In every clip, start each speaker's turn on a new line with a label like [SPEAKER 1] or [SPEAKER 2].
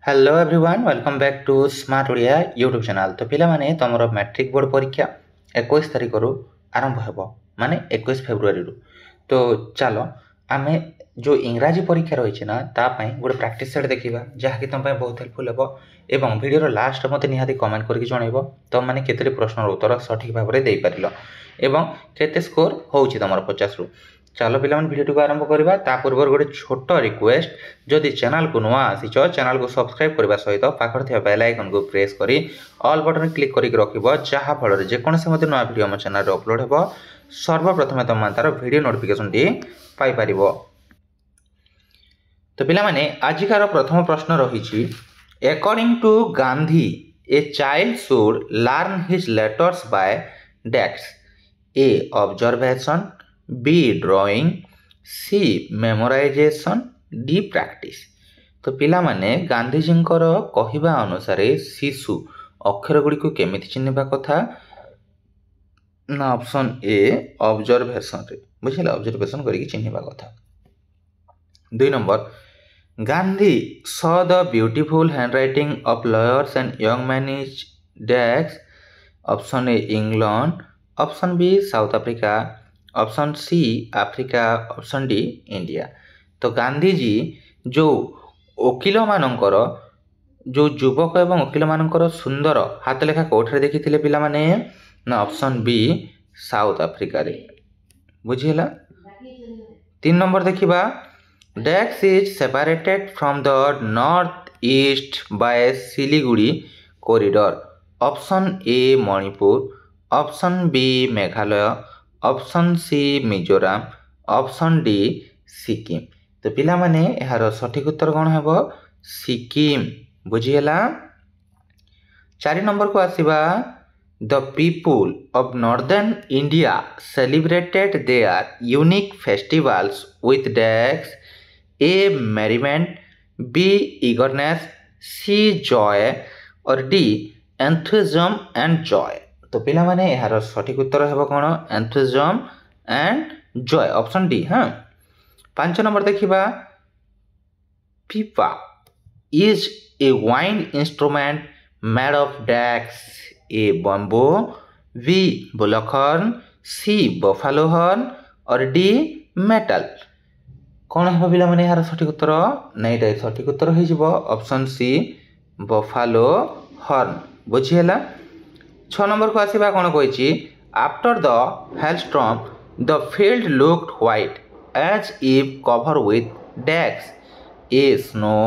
[SPEAKER 1] Hello everyone welcome back to smart Odia YouTube channel. तो पिला माने तमरो मैट्रिक बोर्ड परीक्षा 21 तारिख रु आरंभ हेबो माने 21 फेब्रुआरी रु। तो चलो आमे जो इंग्राजी परीक्षा रही ना ता पई गोटे प्रैक्टिस सेट देखिबा जहा कि तम पई बहुत हेल्पफुल हेबो एवं वीडियो रो लास्ट मते निहाती कमेंट करके जणैबो तम माने केते प्रश्न रो उत्तर सठिक भाबरे देई परिलो एवं केते स्कोर होउची तमरो 50 रु। चलो पिला भिडियो को आरंभ करवा ता पूर्व गोटे छोट रिक्वेस्ट जदि चैनल को नुआ आसीच चैनल को सब्सक्राइब करने सहित पाखर थे बेल आइकन को प्रेस करी ऑल बटन क्लिक करके रखिबो जहा फल जेकोसी मते नुआ वीडियो हम चैनल रे अपलोड हेबो सर्वप्रथम तुम तार वीडियो नोटिफिकेशन टी पाई परिबो। तो पिला माने आजिकार प्रथम प्रश्न रही according to Gandhi a child should learn his letters by डैक्स A observation B drawing C memorisation D practice. तो पिला माने गांधीजी कहवा अनुसार शिशु अक्षर गुड़ी को केमिति चिन्हवा कथा ना ऑप्शन ए ऑब्जर्वेशन रे बुझिला ऑब्जर्वेशन करके चिन्हवा कथा। 2 number Gandhi saw the beautiful handwriting of lawyers and young men is dash option A England option B South Africa option C Africa option D India. तो गांधीजी जो वकिल मानकर जो युवक एवं वकिल मानकर सुंदर हाथ लेखा कौटे देखी पिला माने ना ऑप्शन बी साउथ अफ्रीका रे बुझीला। 3 नंबर देखिबा dash is separated from the north east by Siliguri corridor option A Manipur option B Meghalaya option C Mizoram option D Sikkim. तो पिला माने यार सठिक उत्तर कौन हेबो सिक्किम बुझीला। 4 नंबर को आसीबा the people of northern India celebrated their unique festivals with dash A merriment B eagerness C joy और डी एंथुसिज्म एंड जॉय। तो पिला माने यार सठिक उत्तर हेबो कोन enthusiasm and joy option D. हाँ 5 नंबर देखिबा pepa is a wind instrument made of dash A bamboo B bullock horn C buffalo horn और डी मेटल। कौन है पिला माने यार सठिक उत्तर नहीं रे सठिक उत्तर हो जिवो ऑप्शन सी बफालो हॉर्न बुझीला। 6 नंबर को आसीबा कोन कहिछि after the hailstorm the field looked white as if cover with dash A snow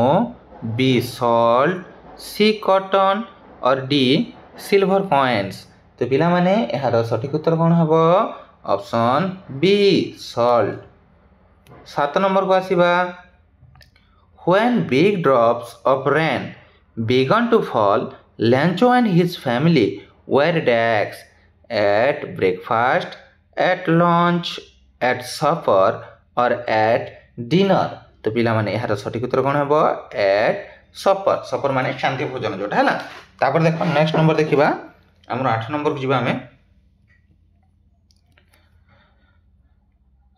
[SPEAKER 1] B salt C cotton और डी सिल्वर कॉइन्स। तो पिला माने यार सठिक उत्तर कौन हेबो ऑप्शन बी सॉल्ट। 7 नंबर को आसीबा when big drops of rain began to fall Lancho and his family were dash at breakfast at lunch at supper और at dinner। तो पिला माने यार सठिक उत्तर कौन हेबो at supper supper माने शांति भोजन जोटा हैला। तापर देखो नेक्स्ट नंबर देखिबा हमर 8 नंबर को जिबा हमें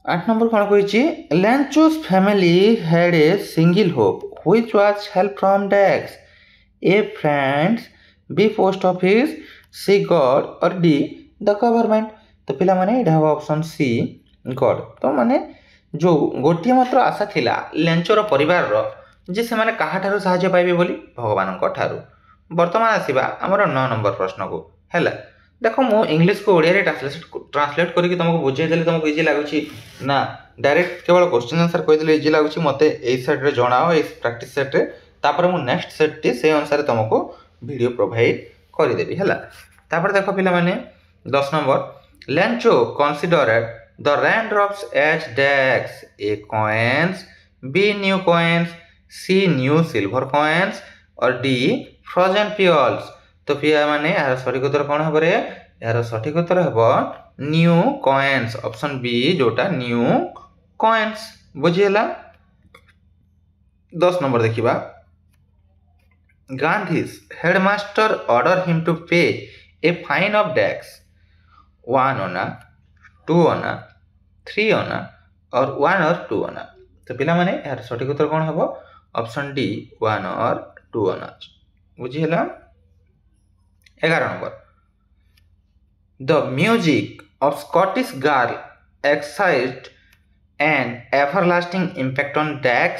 [SPEAKER 1] 8 नंबर कौन कहिछि Lancho's family had a single hope which was help from डैक्स A friends B post office C God और डी द गवर्नमेंट। तो पिला माने एडा ऑप्शन सी गॉड। तो माने जो गोटिए मात्र आशा थिला लेंचोर परिवार रो जे से माने काहा ठारो सहायता पाइबे बोली भगवान को ठारो। वर्तमान आसीबा हमर 9 नंबर प्रश्न को हैला। देखो मो इंग्लिश को ओडिया रे ट्रांसलेट करके तुमको बुझाई देले तुमको इजी लागुची ना डायरेक्ट केवल क्वेश्चन आंसर कहि देले इजी लागुची मते एई सेट रे जणाओ एई प्रैक्टिस सेट रे तापर मु नेक्स्ट सेट टी से अनुसार तुमको वीडियो प्रोवाइड कर देबी हैला। तापर देखो पिला माने 10 number Lencho considered the raindrops as dash A coins B new coins C new silver coins और डी फ्रोजन पियल्स। तो पिया माने यार सठिक उत्तर कोन हबो रे यार सठिक उत्तर हबो न्यू कॉइन्स ऑप्शन बी जोटा न्यू कॉइन्स बुझिला। 10 नंबर देखिबा Gandhi's headmaster ordered him to pay a fine of डैक्स 1 आना 2 आना 3 आना और 1 और 2 आना। तो पिला माने यार सठिक उत्तर कौन हबो ऑप्शन डी 1 और 2 owners বুঝিলা 11 number The music of Scottish girl exercised an everlasting impact on Dax,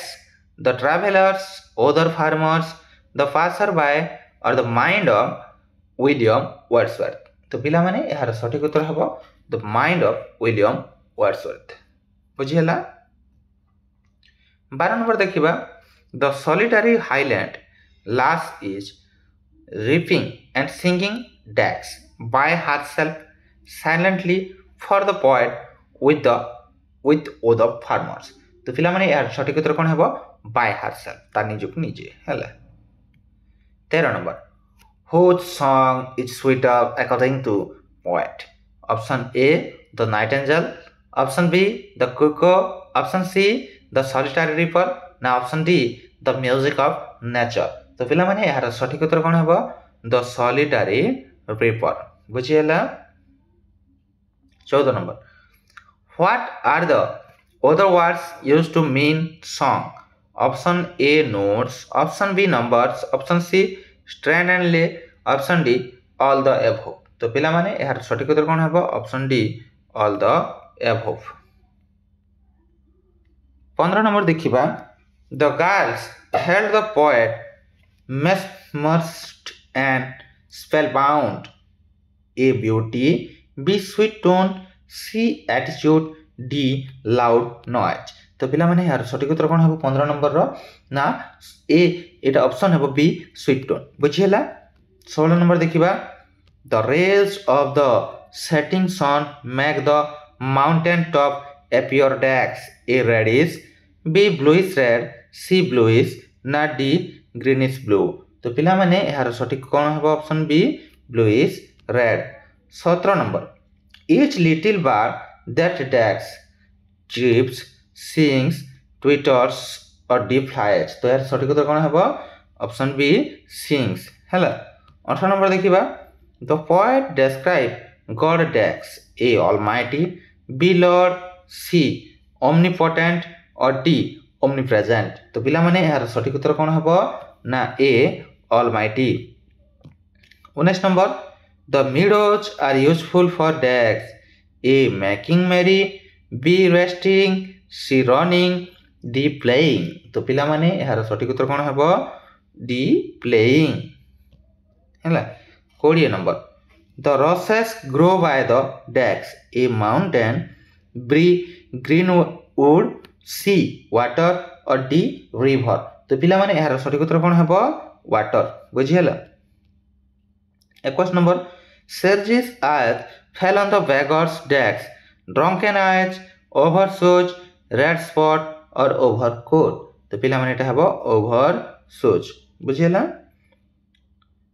[SPEAKER 1] the travelers, other farmers, the passerby or the mind of William Wordsworth তো ପିଲାମାନେ ଏହାର ସଠିକ ଉତ୍ତର ହେବ The mind of William Wordsworth ବୁଝିହେଲା 12 number ଦେଖିବା The solitary highland lass is reaping and singing Dax by herself silently for the poet with other farmers तो ପିଲାମାନେ ଏହାର ସଠିକ ଉତ୍ତର କ'ଣ ହେବ by herself ତା ନିଜକୁ ନିଜେ ହେଲା 13 number whose song is sweeter according to poet option A the nightingale option B the cuckoo option C the solitary reaper ନା option D the music of nature तो ପିଲାମାନେ ଏହାର ସଠିକ ଉତ୍ତର କ'ଣ ହେବ the solitary reaper ବୁଝିହେଲା 14 number what are the other words used to mean song option A notes option B numbers option C strand and lay option D all the above तो पिला माने एहार सठिक उत्तर कोन हेबो option D all the above 15 number देखिबा the girls held the poet mesmerized and spellbound A beauty B sweet tone C attitude D loud noise तो पिला माने यार सठिक उत्तर कोन हेबो 15 नंबर रो ना ए एटा ऑप्शन हेबो बी स्वीट टोन बुझिहेला 16 नंबर देखिबा the rays of the setting sun make the mountain top appear dax A reddish B bluish red C bluish ना D greenish blue तो पिला माने यार सठिक कोन हेबो option B bluish red 17 number each little bird that dax chirps sings twitters or deep flies तो यार सठिक उत्तर कोन हेबो ऑप्शन बी sings हैला 18 नंबर देखिबा the poet describe god dax A almighty B lord C omnipotent or D omnipresent तो पिला माने यार सठिक उत्तर कोन हेबो ना A almighty 19 number the meadows are useful for dax A making merry B resting C running D playing तो पिला माने यार सठिक उत्तर कोन हेबो D playing हैला 20 number the rushes grow by the dax A mountain B greenwood C water or D river तो पिला माने यार सठिक उत्तर कोन हेबो water बुझिहेला 21 number Serge's eyes fell on the beggar's dax drunken eyes overshoes red spot or overcoat तो पिला माने एटा हेबो overshoes बुझिहेला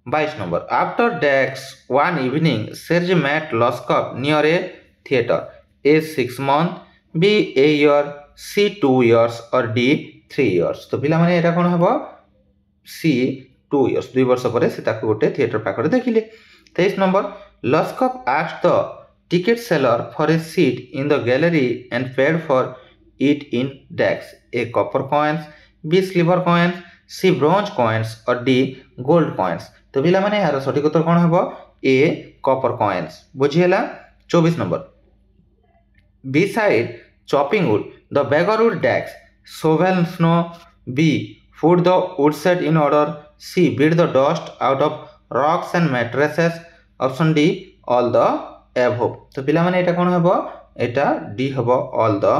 [SPEAKER 1] 22 number after dax one evening Serge met Loskov near a theater A 6 months B a year C 2 years or D 3 years तो पिला माने एटा कोन हेबो C 2 years 2 वर्ष परे से ताको गोटे थिएटर पाखरे देखिले 23 number Loskov asked the ticket seller for a seat in the gallery and paid for it in dax A copper coins B silver coins C bronze coins or D gold coins तो पिला माने यार सठिक उत्तर कोन हेबो A copper coins बुझिहेला 24 number beside chopping wood the beggar would dax shovel snow B put the woodshed in order C beat the dust out of rocks and mattresses option D all the above तो पिला माने एटा कोन हेबो एटा D हेबो all the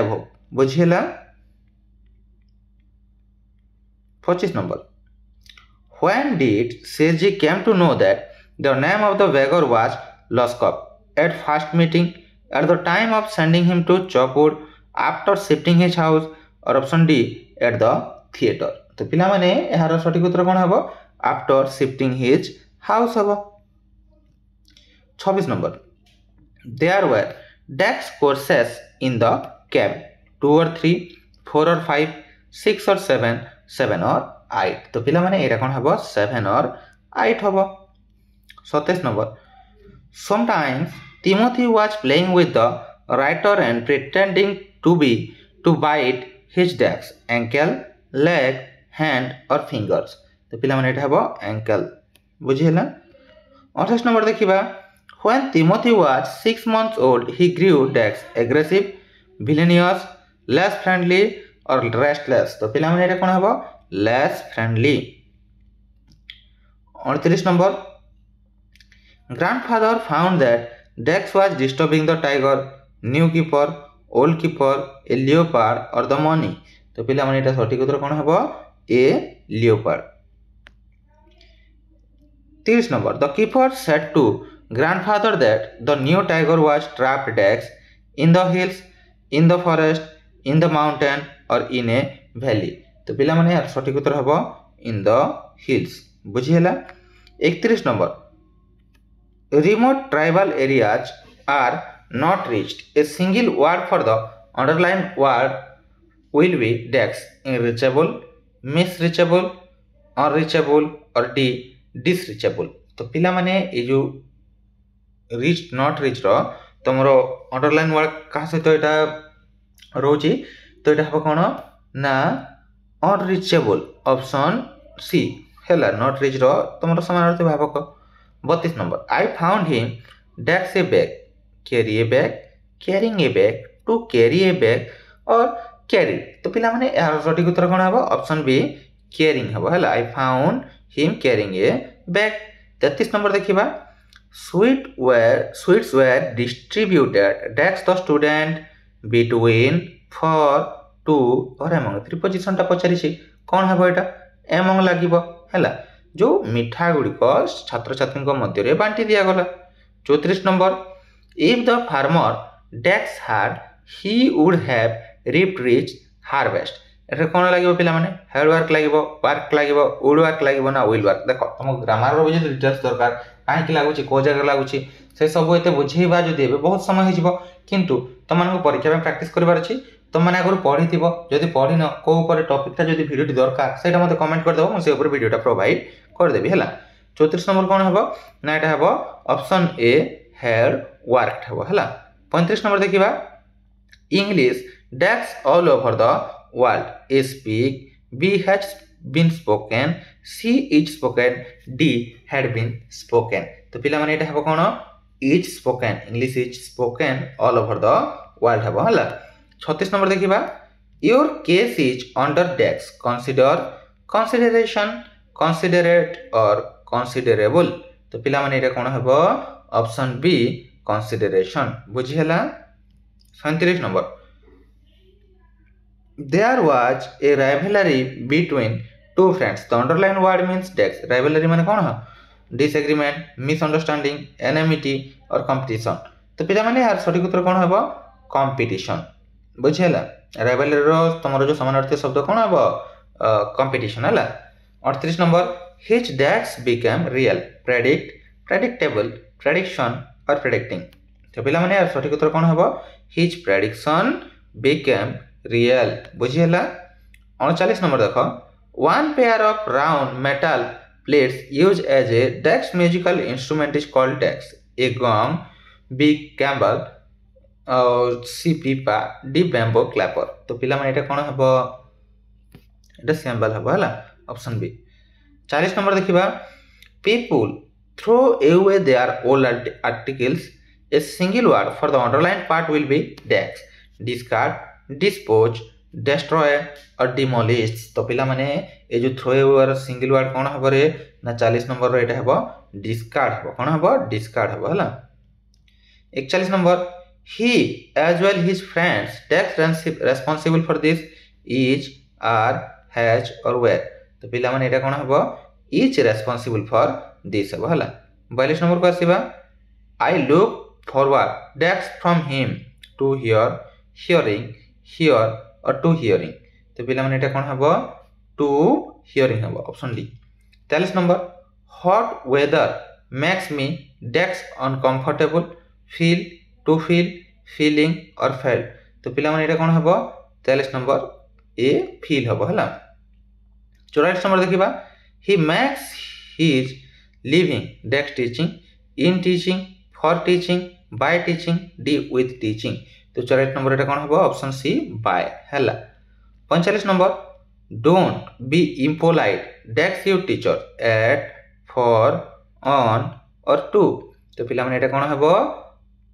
[SPEAKER 1] above बुझिहेला 25 number when did Serge came to know that the name of the beggar was Loskov at first meeting at the time of sending him to Chopwood after shifting his house or option D at the theater तो पिला माने एहार सठिक उत्तर कोन हेबो after shifting his house हेबो 26 number there were dax courses in the camp 2 or 3 4 or 5 6 or 7 7 or 8 तो पिला माने एटा कोन हेबो 7 or 8 हेबो 27 number sometimes Timothy was playing with the writer and pretending to bite his dax ankle leg hand or fingers तो पिला माने एटा हबो ankle बुझी हला 28 नंबर देखिबा when Timothy was 6 months old he grew Dex aggressive villainous less friendly or restless तो पिला माने एटा कोन हबो less friendly 29 number grandfather found that Dex was disturbing the tiger new keeper old keeper a leopard or the money तो पिला माने एटा सठिक उत्तर कोन हबो a leopard 30 number the keeper said to grandfather that the new tiger was trapped Dex in the hills in the forest in the mountain or in a valley तो पिला माने यार सठिक उत्तर हबो in the hills बुझी हला 31 number remote tribal areas are not reached a single word for the underlined word will be Dex reachable misreachable unreachable or D disreachable तो पिला माने ए जो reach not reach रो तमरो अंडरलाइन वर्ड का सहित एटा रोची तो एटा हबो कोन ना unreachable ऑप्शन सी हैला not reach रो तमरो समानार्थी भावक 32 number I found him Dex a bag carry a bag carrying a bag to carry a bag और carry तो पिला माने यार सठिक उत्तर कोन हबो ऑप्शन बी carrying हबो हैला I found him carrying a bag 33 number देखिबा sweets were distributed Dex the student between for to और among preposition टा पचारि छी कोन हबो एटा among लागिबो हैला जो मिठा गुडी को छात्र छात्री को मध्य रे बांटी दिया गला 34 number if the farmer Dex had he would have reaped rich harvest एटा कोन लागिबो पिला माने हार्ड वर्क लागिबो वुड वर्क लागिबो ना विल वर्क देखो तुम ग्रामर रो जे डिटेल्स दरकार काहे कि लागुची को जगह लागुची से सब एते बुझेबा जो देबे बहुत समय हिजबो किंतु तमन को परीक्षा में प्रैक्टिस करबार अछि तुम माने अगर पढिथिबो जदी पढिन को ऊपर टॉपिक ता जदी वीडियो दरकार सेटा मते कमेंट कर देबो म से ऊपर वीडियोटा प्रोवाइड कर देबी हैला 34 नंबर कोन हबो ना एटा हबो ऑप्शन ए हैड वर्कड हबो हैला 35 नंबर देखिबा English Dex all over the world A speak B has been spoken C is spoken D had been spoken तो पिला माने एटा हबो कोन is spoken English is spoken all over the world हबो हला 36 number देखिबा your case is under Dex consider consideration considerate or considerable तो पिला माने एटा कोन हबो ऑप्शन बी consideration बुझी हला 37 number There was a rivalry between two friends. The underlined word means Dex. Rivalry माने कौन है? Disagreement, misunderstanding, enmity or competition. तो पिला माने यार सठिक उत्तर कौन है? Competition. बुझेला? Rivalry रो तमरो जो समानार्थी शब्द कौन है? Competition हैला. 38 number His Dex became real. Predict, predictable, prediction or predicting. तो पिला माने यार सठिक उत्तर कौन है? His prediction became real बुझिएला 39 number देखो one pair of round metal plates used as a Dex musical instrument is called Dex a gong B cymbal और C pipa D bamboo clapper तो पिला माने एटा कोन हबो एटा cymbal हबो हला ऑप्शन बी 40 नंबर देखिबा people throw away their old articles a single word for the underlined part will be Dex discard dispose destroy और demolish तो पिला माने ए जो थ्रो अवे सिंगल वर्ड कोन हबो रे ना 40 नंबर रो एटा हबो डिस्कार्ड हबो कोन हबो डिस्कार्ड हबो हला 41 number he as well his friends take responsible for this is are has or were तो पिला माने एटा कोन हबो each responsible for this हबो हला 42 नंबर को आसीबा I look forward Dex from him to hearing hear or to hearing तो पिला माने एटा कोन हबो to hearing हबो option D 43 number hot weather makes me Dex uncomfortable feel to feel feeling or felt तो पिला माने एटा कोन हबो 43 नंबर ए feel हबो हला 44 नंबर देखिबा he makes his living Dex teaching in teaching for teaching by teaching D with teaching तो 44 number एटा कोन हबो option C bye हैला 45 number Don't be impolite. Dex your teacher at, for, on or to. तो पिला माने एटा कोन हबो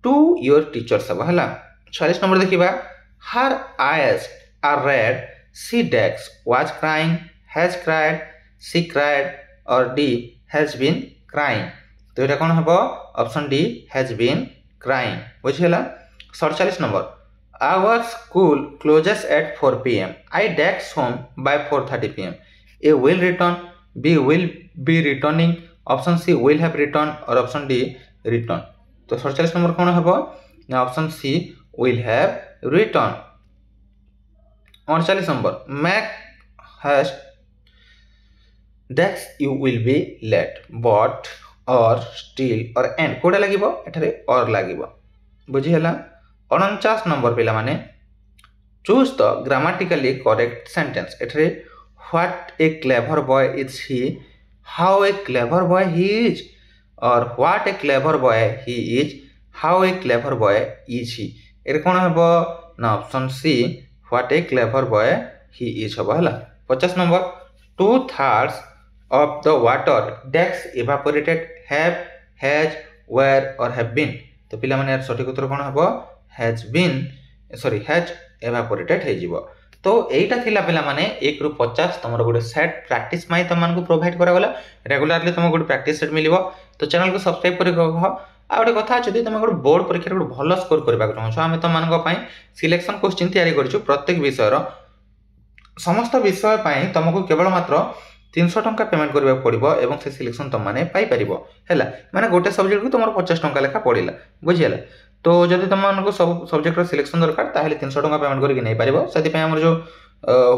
[SPEAKER 1] to your teachers सब हला 46 number देखिबा her eyes are red she Dex was crying has cried she cried or D has been crying तो एटा कोन हबो option D has been crying बुझिला 47 number our school closes at 4 pm I Dex home by 4:30 pm A will return B will be returning option C will have returned और option D return तो 47 number कौन है ना option C will have returned 39 number Mac has Dex you will be late but or still or and कोडा लागिबो एठारे or लागिबो बुझी हला 49 number पिला माने choose the grammatically correct sentence एठारे what a clever boy is he how a clever boy he is or what a clever boy he is how a clever boy is he एरे कोन हबो ना option C what a clever boy he is हबो हला 50 number 2/3 of the water Dex evaporated have has were or have been तो पिला माने सठिक उत्तर कोन हबो has evaporated हे जिवो तो एटा थिला पिला माने 1 रु 50 तमरो गोटे सेट प्रैक्टिस माई तम मानकु प्रोवाइड करा गला रेगुलरली तम गोटे प्रैक्टिस सेट मिलिबो तो चैनल को सब्सक्राइब करि गहो आ गोटे कथा जदि तम गोटे बोर्ड परीक्षा गोटे भलो स्कोर करबा चाहछो हम तम मानक पई सिलेक्शन क्वेश्चन तयारी करछु प्रत्येक विषय रो समस्त विषय पई तमको केवल मात्र 300 टंका पेमेंट करबा पड़िबो एवं से सिलेक्शन तम माने पाई परिबो हैला माने गोटे सब्जेक्ट को तमरो 50 टंका लेखा पड़िला बुझियला तो जदि तुम मानको सब सब्जेक्ट रो सिलेक्शन दरकार ताहेले 300 टंका पेमेंट करके नै परिबो सति पय हमर जो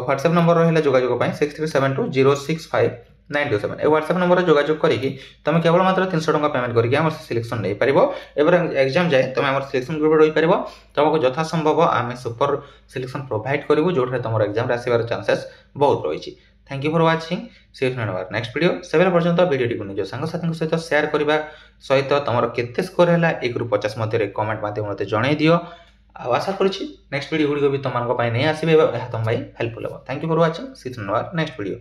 [SPEAKER 1] WhatsApp नंबर रहला जोगाजोग पय 6372065927 ए WhatsApp नंबर रे जोगाजोग करिकि तुम केवल मात्र 300 टंका पेमेंट करके हमर सिलेक्शन नै परिबो एबर एग्जाम जाय तुम हमर सिलेक्शन ग्रुप रे रहि परिबो तुमको यथा संभव आमे सुपर सिलेक्शन प्रोवाइड करिवो जोठरे तुमर एग्जाम रे आसीबार चांसेस बहुत रहिछि thank you for watching see you in our next video सेवेला पर्यंत वीडियो को निज संग साथी सहित शेयर करबा सहित तमरो केते स्कोर हैला 1 रु 50 मध्ये रे कमेंट माध्यम मते जणाई दियो आशा करूछि नेक्स्ट वीडियो गुडी को भी तमनको पय नै आसीबे तुम भाई हेल्पफुल हो thank you for watching see you in our next video